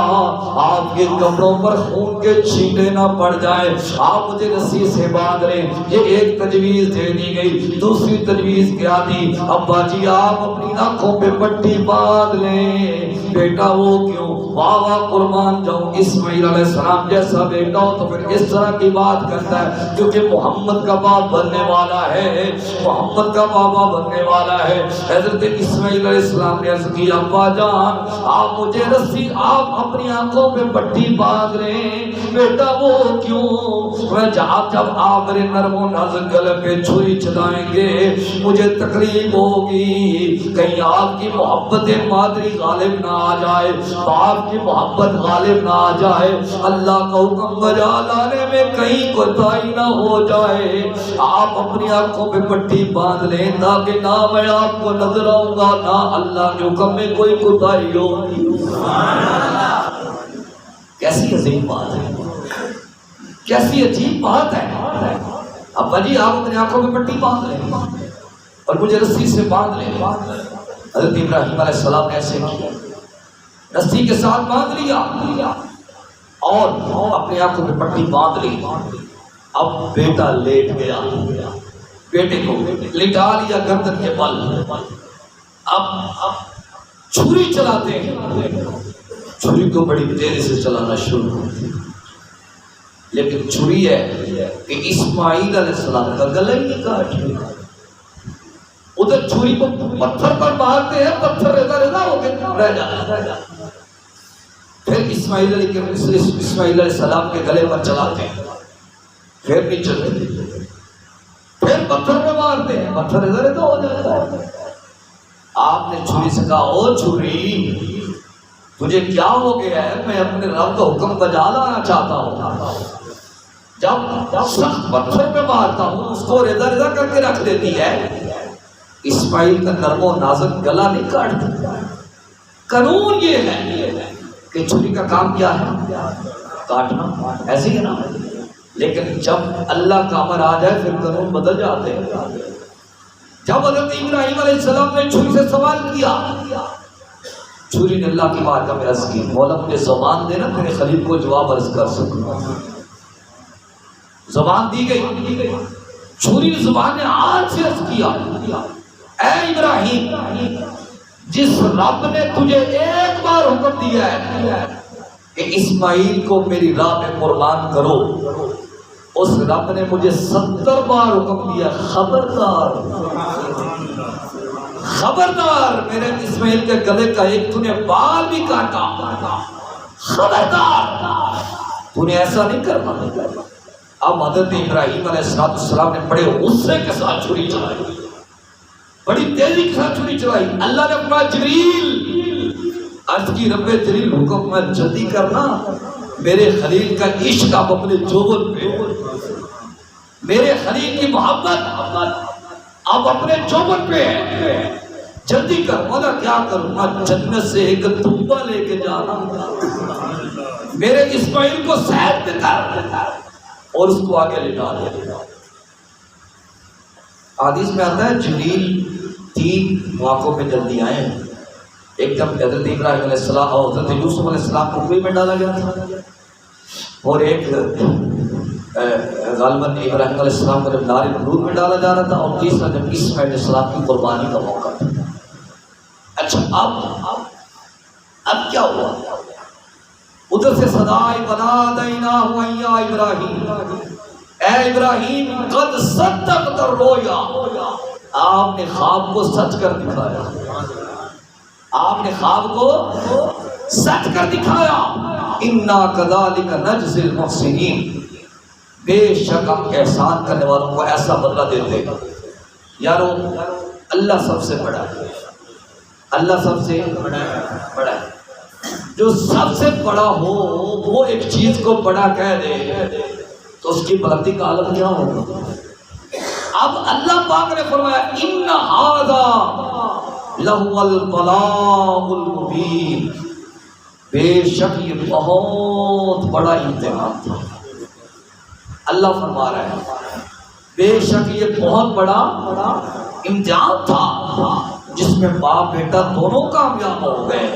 A: آپ کے کپڑوں پر خون کے چھینٹے نہ پڑ جائیں، آپ مجھے رسی سے باندھ لیں۔ یہ ایک تجویز دے دی گئی۔ دوسری تجویز کیا دی؟ ابا جی آپ اپنی آنکھوں پہ پٹی باندھ لیں۔ بیٹا وہ کیوں؟ واہ قربان جاؤں اسماعیل علیہ السلام جیسا بیٹا ہو تو پھر اس طرح کی بات کرتا ہے کیونکہ محمد کا باپ بننے والا ہے، محمد کا بابا بننے والا ہے۔ حضرت اسماعیل علیہ السلام نے عرض کیا ابا جان آپ مجھے رسی آپ اپنی آنکھوں پہ پٹی باندھ لیں۔ بیٹا وہ کیوں؟ میں جب آپ میرے نرم و نازک گلے پہ چھری چلائیں گے مجھے تکلیف ہوگی، کہیں آپ کی محبت مادری غالب نہ آ جائے۔ باپ کی محبت غالب نہ آ جائے، اللہ کا حکم بجا لانے میں کہیں کوتاہی نہ ہو جائے، آپ اپنی آنکھوں پہ پٹی باندھ لیں تاکہ نہ میں آپ کو نظر آؤں گا نہ اللہ کے حکم میں کوئی کوتاہی ہو۔ کیسی عظیم بات ہے، کیسی عجیب بات ہے۔ ابا جی آپ اپنی آنکھوں پہ پٹی باندھ لیں اور مجھے رسی سے باندھ لیں۔ حضرت ابراہیم علیہ السلام نے ایسے کیا، رسی کے ساتھ باندھ لیا اور اپنی آنکھوں پہ پٹی باندھ لی۔ اب بیٹا لیٹ گیا، بیٹے کو لٹا لیا گردن کے بل۔ اب چھری چلاتے ہیں، چھری کو بڑی تیزی سے چلانا شروع کر، لیکن چھری ہے کہ اسماعیل علیہ السلام کا گلا ہی نہیں کاٹ لیا۔ ادھر چھری کو پتھر پر مارتے ہیں، پتھر ادھر ادھر ہو کے رہ جاتا، پھر اسماعیل علیہ السلام کے گلے پر چلاتے ہیں، پھر نہیں چلتے، پھر پتھر پہ مارتے ہیں، پتھر ادھر ادھر ہو جاتا ہے۔ آپ نے چھری سے کہا، او چھری تجھے کیا ہو گیا ہے؟ میں اپنے رب کا حکم بجا لانا چاہتا ہوں، جب سخت پتھر پہ مارتا ہوں اس کو ادھر ادھر کر کے رکھ دیتی ہے۔ اسماعیل کا نرم و نازک گلا نہیں کاٹتا۔ قانون یہ ہے کہ چھری کا کام کیا ہے؟ کاٹنا، ایسے ہی نا، لیکن جب اللہ کا امر آ جائے پھر قانون بدل جاتے ہیں۔ جب حضرت ابراہیم علیہ السلام نے چھری سے سوال کیا، چھری نے اللہ کی بارگاہ میں عرض کی، مولا مجھے زبان دینا تیرے خلیل کو جواب عرض کر سکوں۔ زبان دی گئی، چھری نے زبان نے آج سے عرض کیا، اے ابراہیم جس رب نے تجھے ایک بار حکم دیا ہے کہ اسماعیل کو میری راہ میں قربان کرو، اس رب نے مجھے 70 بار حکم دیا، خبردار خبردار میرے اسماعیل کے گلے کا ایک تو نے بال بھی کاٹا، خبردار تو نے ایسا نہیں کرنا۔ اب حضرت ابراہیم علیہ السلام نے بڑے غصے کے ساتھ چھری چلائی، بڑی تیزی کے ساتھ چھری چلائی۔ اللہ نے اپنا جبریل عرض کی، رب جلیل حکم میں جلدی کرنا، میرے خلیل کا عشق آپ اپنے جوبن پہ، میرے خلیل کی محبت آپ اپنے جوبن پہ ہے، جلدی کر۔ مولا کیا کروں؟ میں جنت سے ایک دمبا لے کے جانا، میرے اسماعیل کو سیر پہ کر اور اس کو آگے لٹا دیا۔ حدیث میں آتا ہے جبریل 3 موقعوں پہ جلدی آئے۔ ایک دم حضرت ابراہیم علیہ السلام اور حضرت یوسف علیہ السلام کو کنویں میں ڈالا گیا تھا، اور ایک غالباً ابراہیم علیہ السلام کو جب نار نمرود میں ڈالا جا رہا تھا، اور تیسرا جب اسماعیل علیہ السلام کی قربانی کا موقع تھا۔ اچھا اب کیا ہوا؟ ادھر سے صدائے ونادیناہ یا ابراہیم، اے ابراہیم قد صدقت الرؤیا، آپ نے خواب کو سچ کر دکھایا، آپ نے خواب کو سچ کر دکھایا۔ انا کذالک نجزی المحسنین، بے شک ہم احسان کرنے والوں کو ایسا بدلہ دیتے ہیں۔ یارو اللہ سب سے بڑا ہے، اللہ سب سے بڑا ہے۔ جو سب سے بڑا ہو وہ ایک چیز کو بڑا کہہ دے تو اس کی بلندی کا عالم کیا ہوگا؟ اب اللہ پاک نے فرمایا ان ھذا لہو البلاء المبین، بے شک یہ بہت بڑا امتحان تھا۔ اللہ فرما رہا ہے بے شک یہ بہت بڑا امتحان تھا جس میں باپ بیٹا دونوں کامیاب ہو گئے۔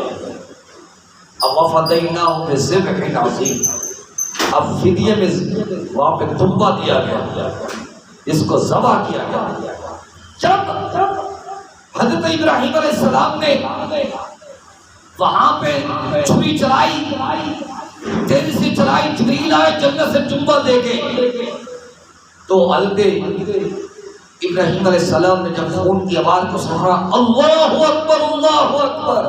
A: اب وفدیناہ بذبح عظیم، اب فدیے میں وہاں پہ دمبا دیا گیا، اس کو ذبح کیا گیا۔ جب حضرت ابراہیم علیہ السلام نے وہاں پہ چھری چلائی، تیزی سے چلائی، جبریل آئے جنت سے دمبا دے کے، تو حضرت ابراہیم علیہ السلام نے جب خون کی آواز کو سنا، اللہ اکبر اللہ اکبر،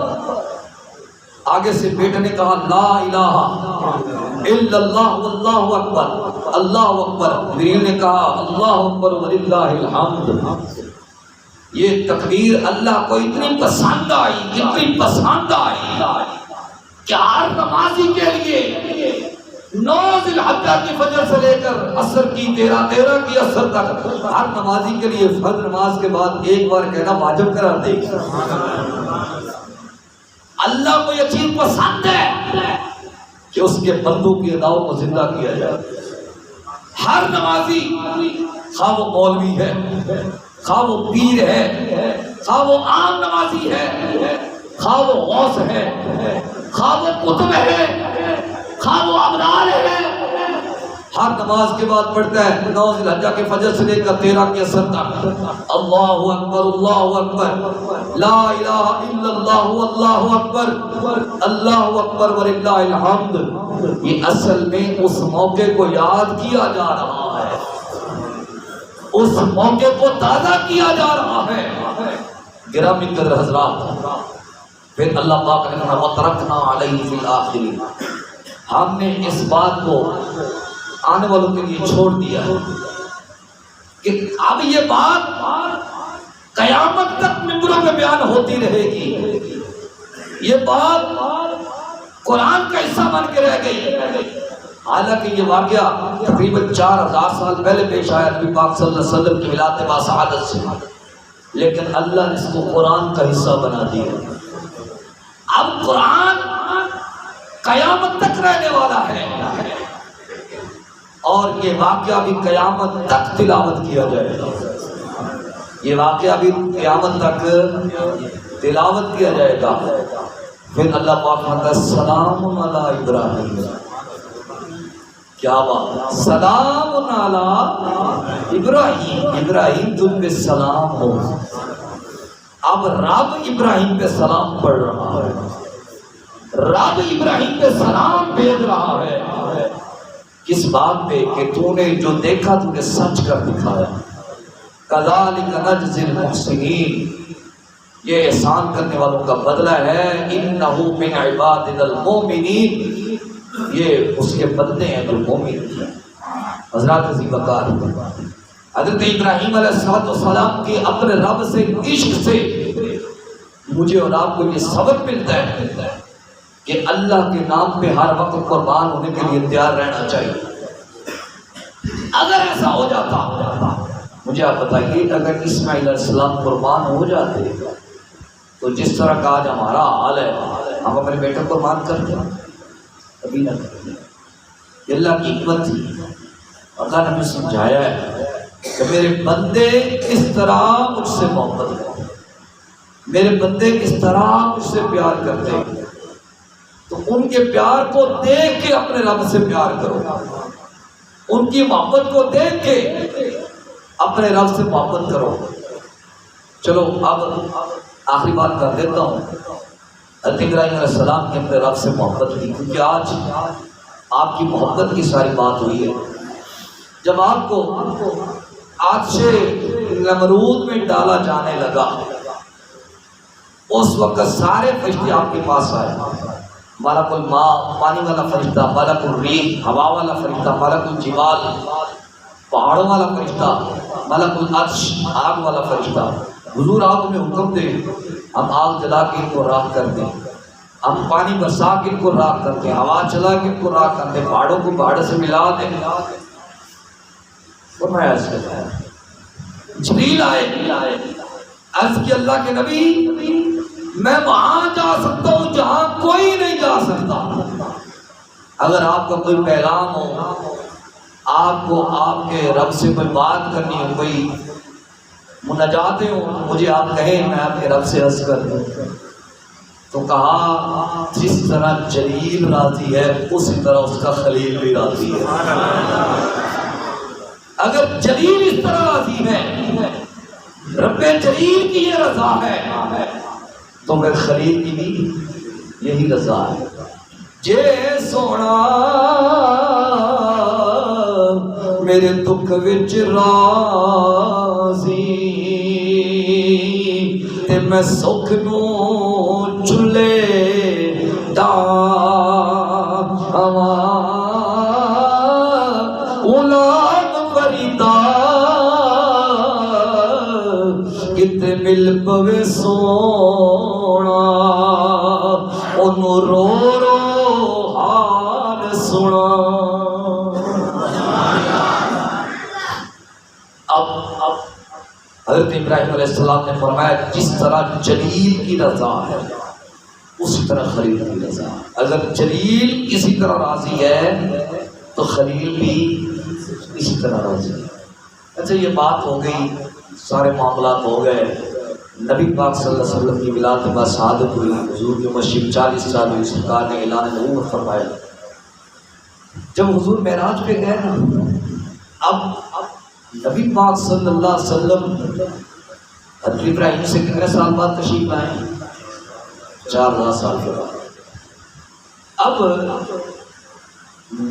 A: آگے سے بیٹے نے کہا لا الہ الا اللہ واللہ اکبر، اللہ اکبر۔ جبریل نے کہا اللہ اکبر وللہ الحمد۔ یہ تکبیر اللہ کو اتنی پسند آئی، اتنی پسند آئی کہ ہر نمازی کے لیے 9 ذی الحجہ کی فجر سے لے کر عصر کی 13 کی عصر تک ہر نمازی کے لیے فجر نماز کے بعد ایک بار کہنا واجب قرار دے گی۔ اللہ کو یہ چیز پسند ہے کہ اس کے بندوں کی اداؤں کو زندہ کیا جائے۔ ہر نمازی خواہ وہ مولوی ہے، خواہ وہ پیر ہے، خواہ وہ عام نمازی ہے، خواہ وہ غوث ہے، خواہ وہ قطب ہے، خواہ وہ ابرار ہے، ہر نماز کے بعد پڑھتا ہے 9 ذی الحجہ کے فجر سے لے کر 13 کی عصر تک اللہ اکبر اللہ اکبر لا الہ الا اللہ اللہ اکبر اللہ اکبر وللہ الحمد۔ یہ اصل میں اس موقع کو یاد کیا جا رہا ہے، اس موقع کو تازہ کیا جا رہا ہے۔ گرامی قدر حضرات، پھر اللہ پاک نے کہا وَتَرَكْنَا عَلَيْهِ فِي الْآخِرِينَ، ہم نے اس بات کو آنے والوں کے لیے چھوڑ دیا کہ اب یہ بات قیامت تک ممبروں پہ بیان ہوتی رہے گی، یہ بات قرآن کا حصہ بن کے رہ گئی۔ حالانکہ یہ واقعہ تقریباً 4000 سال پہلے پیش آیا نبی پاک صلی اللہ علیہ وسلم کی ولادت با سعادت سے، لیکن اللہ نے اس کو قرآن کا حصہ بنا دیا۔ اب قرآن قیامت تک رہنے والا ہے اور یہ واقعہ بھی قیامت تک تلاوت کیا جائے گا، یہ واقعہ بھی قیامت تک تلاوت کیا جائے گا۔ پھر اللہ پاک کہتا ہے سلام علی ابراہیم، کیا بات، سلام علی ابراہیم، ابراہیم تم پہ سلام ہو۔ اب رب ابراہیم پہ سلام پڑھ رہا ہے، رب ابراہیم پہ سلام بھیج رہا ہے، کس بات پہ کہ تو نے جو دیکھا تو نے سچ کر دکھایا۔ کذالک نجزی المحسنین، یہ احسان کرنے والوں کا بدلہ ہے۔ انہ من عبادنا المؤمنین، یہ اس کے بندے ہیں جو مومن ہیں۔ حضرات عزیز وقار، حضرت ابراہیم علیہ السلام کے اپنے رب سے عشق سے مجھے اور آپ کو یہ سبق ملتا ہے کہ اللہ کے نام پہ ہر وقت قربان ہونے کے لیے تیار رہنا چاہیے۔ اگر ایسا ہو جاتا، مجھے آپ بتائیے اگر اسماعیل علیہ السلام قربان ہو جاتے تو جس طرح کا آج ہمارا حال ہے، ہم اپنے بیٹے کو قربان کرتے کبھی نہ کرتے۔ یہ اللہ کی حکمت تھی، اللہ نے ہمیں سمجھایا ہے کہ میرے بندے اس طرح مجھ سے محبت کرتے، میرے بندے اس طرح مجھ سے پیار کرتے ہیں، تو ان کے پیار کو دیکھ کے اپنے رب سے پیار کرو، ان کی محبت کو دیکھ کے اپنے رب سے محبت کرو۔ چلو اب آخری بات کر دیتا ہوں، حضرت ابراہیم علیہ السلام کی اپنے رب سے محبت کی، کیونکہ آج آپ کی محبت کی ساری بات ہوئی ہے۔ جب آپ کو آتش نمرود میں ڈالا جانے لگا، اس وقت سارے فرشتے آپ کے پاس آئے، ملک الماء پانی والا فرشتہ، ملک الریح ہوا والا فرشتہ، ملک الجبال پہاڑوں والا فرشتہ، ملک العرش آگ والا فرشتہ۔ حضور آپ ہمیں حکم دیں، ہم آگ جلا کے ان کو راکھ کر دیں، ہم پانی برسا کے ان کو راکھ کر دیں، ہوا چلا کے ان کو راکھ کر دیں، پہاڑوں کو پہاڑ سے ملا دیں۔ فرمایا ایسے جبریل آئے، عرض کی اللہ کے نبی میں وہاں جا سکتا ہوں جہاں کوئی نہیں جا سکتا، اگر آپ کا کوئی پیغام ہو، آپ کو آپ کے رب سے کوئی بات کرنی ہو، کوئی مناجاتیں ہوں، مجھے آپ کہیں میں آپ کے رب سے عرض کر دوں۔ تو کہا جس طرح جلیل راضی ہے اسی طرح اس کا خلیل بھی راضی ہے۔ اگر جلیل اس طرح راضی ہے، رب جلیل کی یہ رضا ہے، تو پھر خلیل کی بھی یہی رضا ہے۔ جے سونا میرے دکھ وچ راضی تے میں سکھ نو چلے اولاد فریدا کتے مل پوے سونا انہوں رو رو حضرت ابراہیم علیہ السلام نے فرمایا جس طرح جلیل کی رضا ہے اسی طرح خلیل کی رضا. اگر جلیل اسی طرح راضی ہے تو خلیل بھی اسی طرح راضی ہے. اچھا یہ بات ہو گئی، سارے معاملات ہو گئے. نبی پاک صلی اللہ علیہ وسلم کی ولادت میں شہادت ہوئی، حضور کی مشرف 40 سال ہوئی، سرکار نے اعلان نبوت فرمایا. جب حضور معراج پہ گئے نا، اب نبی پاک صلی اللہ علیہ وسلم حضرت ابراہیم سے کتنے سال بعد تشریف لائے؟ 4000 سال کے بعد. اب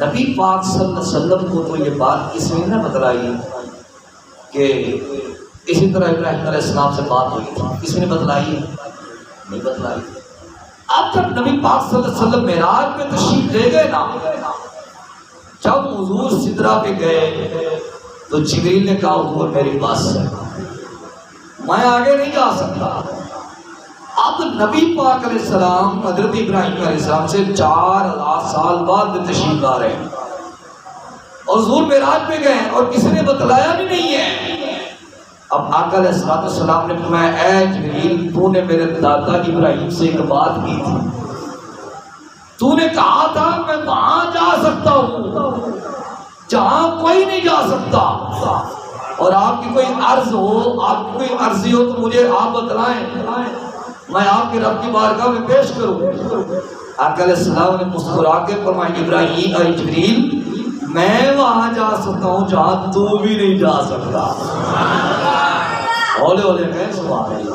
A: نبی پاک صلی اللہ علیہ وسلم کو تو یہ بات کس نے نہ بتلائی کہ اسی طرح ابراہیم علیہ السلام سے بات ہوئی تھی، کس نے بتلائی؟ نہیں بتلائی. اب جب نبی پاک صلی اللہ علیہ وسلم معراج میں تشریف لے گئے نا، جب حضور سدرہ پہ گئے تو جبریل نے کہا حضور میری بس ہے، میں آگے نہیں جا سکتا. اب نبی پاک علیہ السلام حضرت ابراہیم علیہ السلام سے 4000 سال بعد تشریف لا رہے ہیں اور حضور معراج پہ گئے اور کسی نے بتلایا بھی نہیں ہے. اب آقا علیہ السلام نے فرمایا اے جبریل تو نے میرے دادا ابراہیم سے ایک بات کی تھی، تو نے کہا تھا میں وہاں جا سکتا ہوں جہاں کوئی نہیں جا سکتا، اور آپ کی کوئی عرض ہو، آپ کی کوئی عرضی ہو تو مجھے آپ بتلائیں، میں آپ کے رب کی بارگاہ میں پیش کروں. آقا علیہ السلام نے مسکرا کے فرمایا ابراہیم اے جبریل میں وہاں جا سکتا ہوں جہاں تو بھی نہیں جا سکتا. اولے اولے کہیں سبحان اللہ.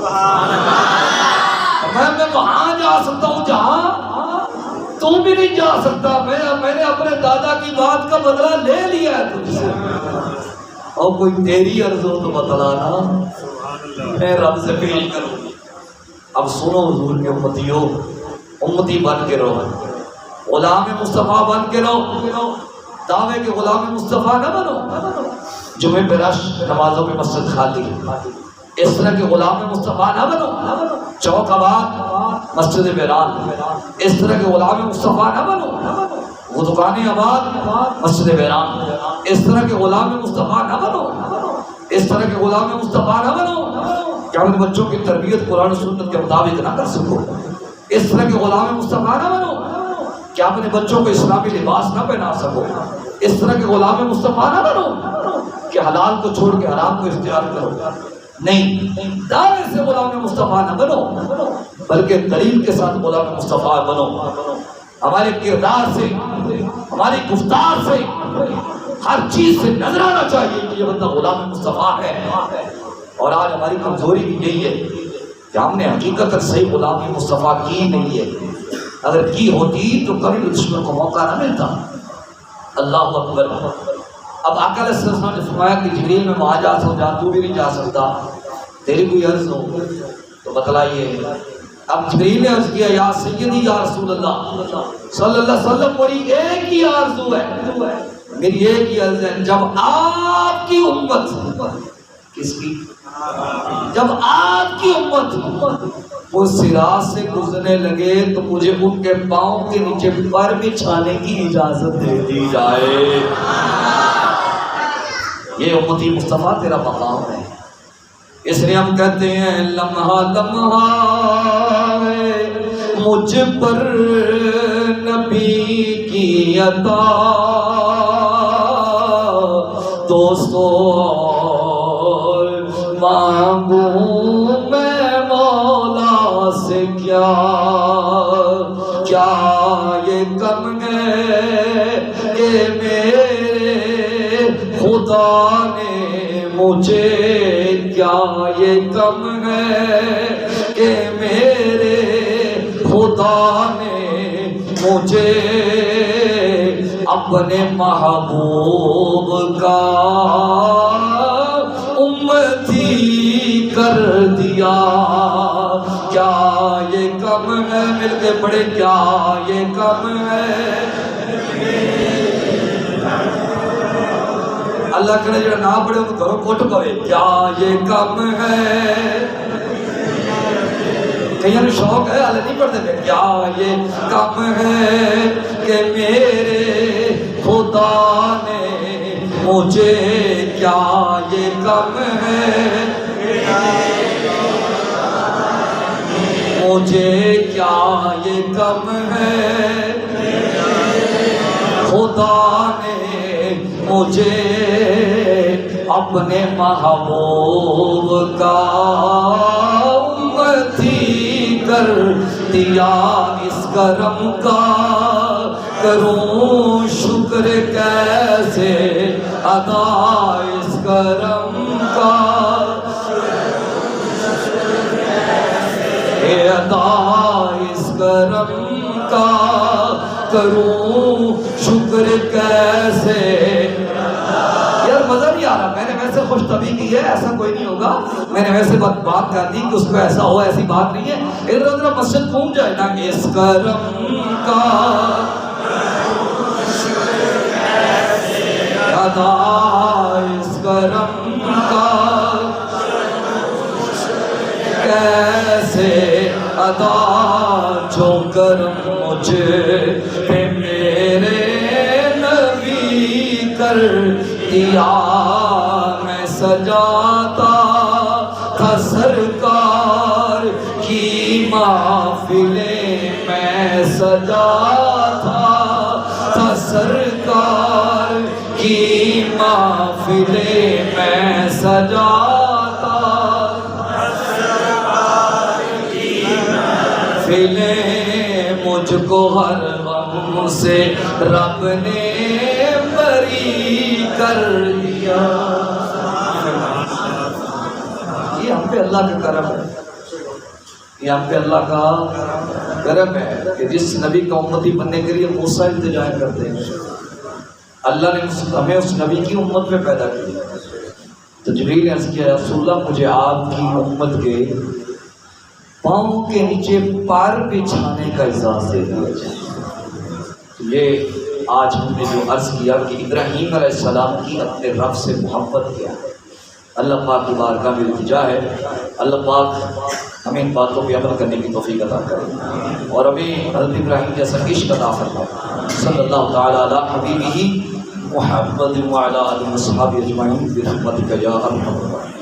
A: میں وہاں جا سکتا ہوں جہاں تو بھی نہیں جا سکتا. میں نے اپنے دادا کی بات کا بدلہ لے لیا ہے تجھ سے، اور کوئی تیری عرض ہو تو بتلانا، میں رب سے پیش کروں. اب سنو حضور کے امتیوں، امتی بن کے رہو، غلام مصطفیٰ بن کے رہو. دعوے کے غلام مصطفیٰ نہ بنو جمعے پہ رش، نمازوں پہ مسجد خالی، اس طرح کے غلام مصطفیٰ نہ بنو. چوک آباد مسجد ویران، اس طرح کے غلام مصطفیٰ نہ بنو. وہ دکانیں آباد مسجد ویران، اس طرح کے غلام مصطفیٰ نہ بنو. اس طرح کے غلام مصطفیٰ نہ بنو کہ اپنے بچوں کی تربیت قرآن و سنت کے مطابق نہ کر سکو. اس طرح کے غلام مصطفیٰ نہ بنو کہ اپنے بچوں کو اسلامی لباس نہ پہنا سکو. اس طرح کے غلام مصطفیٰ نہ بنو کہ حلال کو چھوڑ کے حرام کو اختیار کرو. نہیں، دعوے سے غلام مصطفیٰ نہ بنو بلکہ دلیل کے ساتھ غلام مصطفیٰ بنو. ہمارے کردار سے، ہماری گفتار سے، ہر چیز سے نظر آنا چاہیے کہ یہ بندہ غلام مصطفیٰ ہے. اور آج ہماری کمزوری بھی یہی ہے کہ ہم نے حقیقت صحیح غلامی مصطفیٰ کی نہیں ہے. اگر کی ہوتی تو کبھی دشمن کو موقع نہ ملتا. اللہ اکبر. اب آقا علیہ السلام نے فرمایا کہ جبریل میں وہاں جا سکتا جہاں تو بھی نہیں جا سکتا، تیری کوئی عرض ہو تو بتلائیے. اب جبریل نے عرض کیا یا سیدی یا رسول اللہ صلی اللہ علیہ وسلم، میری ایک ہی آرزو ہے، میری ایک ہی عرض ہے، جب آپ کی امت، کس کی؟ جب آپ کی امت وہ صراط سے گزرنے لگے تو مجھے ان کے پاؤں کے نیچے پر بچھانے کی اجازت دے دی جائے. یہ امتی مصطفیٰ تیرا مقام ہے. اس لیے ہم کہتے ہیں لمحہ لمحہ مجھ پر نبی کی عطا، دوستو مانگوں میں مولا سے کیا یہ کم ہے کہ میرے خدا نے مجھے، کیا یہ کم ہے کہ میرے خدا نے مجھے اپنے محبوب کا امتی کر دیا. کیا یہ کم ہے؟ مل کے پڑھے، کیا یہ کم ہے؟ اللہ کرے جڑا نہ پڑھے ان گھروں کوٹ پوے. کیا یہ کم ہے؟ کئیوں نے شوق ہے اللہ نہیں پڑھتے تھے. کیا یہ کم ہے کہ میرے خدا نے مجھے، کیا یہ کم ہے مجھے کیا یہ کم ہے، خدا نے مجھے اپنے محبوب کا امتی کر دیا، اس کرم کا کروں شکر کیسے ادا، اس کرم کا ادا، اس کرم کا کروں شکر کیسے۔ یار مزہ نہیں آ رہا، میں نے ویسے خوش طبی کی ہے، ایسا کوئی نہیں ہوگا، میں نے ویسے بات کر دی کہ اس کو ایسا ہو، ایسی بات نہیں ہے۔ ادھر ادھر مسجد گھوم جائے نا، اس کرم کا ادا، اس کرم کا کیسے ادا، جو کرم مجھے پہ میرے نبی کر دیا، میں سجاتا تھا سرکار کی محفلیں، میں سجاتا تھا سرکار کی محفلیں، میں سجاتا محفلیں، مجھ کو ہر غم سے رب نے بری کر دیا۔ یہ ہم پہ اللہ کا کرم ہے، یہ ہم پہ اللہ کا کرم ہے کہ جس نبی کا امتی بننے کے لیے موسیٰ التجا کرتے ہیں، اللہ نے ہمیں اس نبی کی امت میں پیدا کیا۔ تو جبریل نے عرض کیا، رسول اللہ مجھے آپ کی امت کے پاؤں کے نیچے پار بچھانے کا اجازت دے دیا جائے۔ یہ آج ہم نے جو عرض کیا کہ ابراہیم علیہ السلام کی اپنے رب سے محبت کیا ہے، اللہ پاک کی بارگاہ میں التجا ہے، اللہ پاک ہمیں ان باتوں پہ عمل کرنے کی توفیق عطا کرے اور ہمیں حضرت ابراہیم جیسا عشق عطا فرمائے۔ صلی اللہ تعالیٰ علی حبیبہ محمد وعلی آلہ وصحبہ اجمعین برحمتک یا ارحم الراحمین۔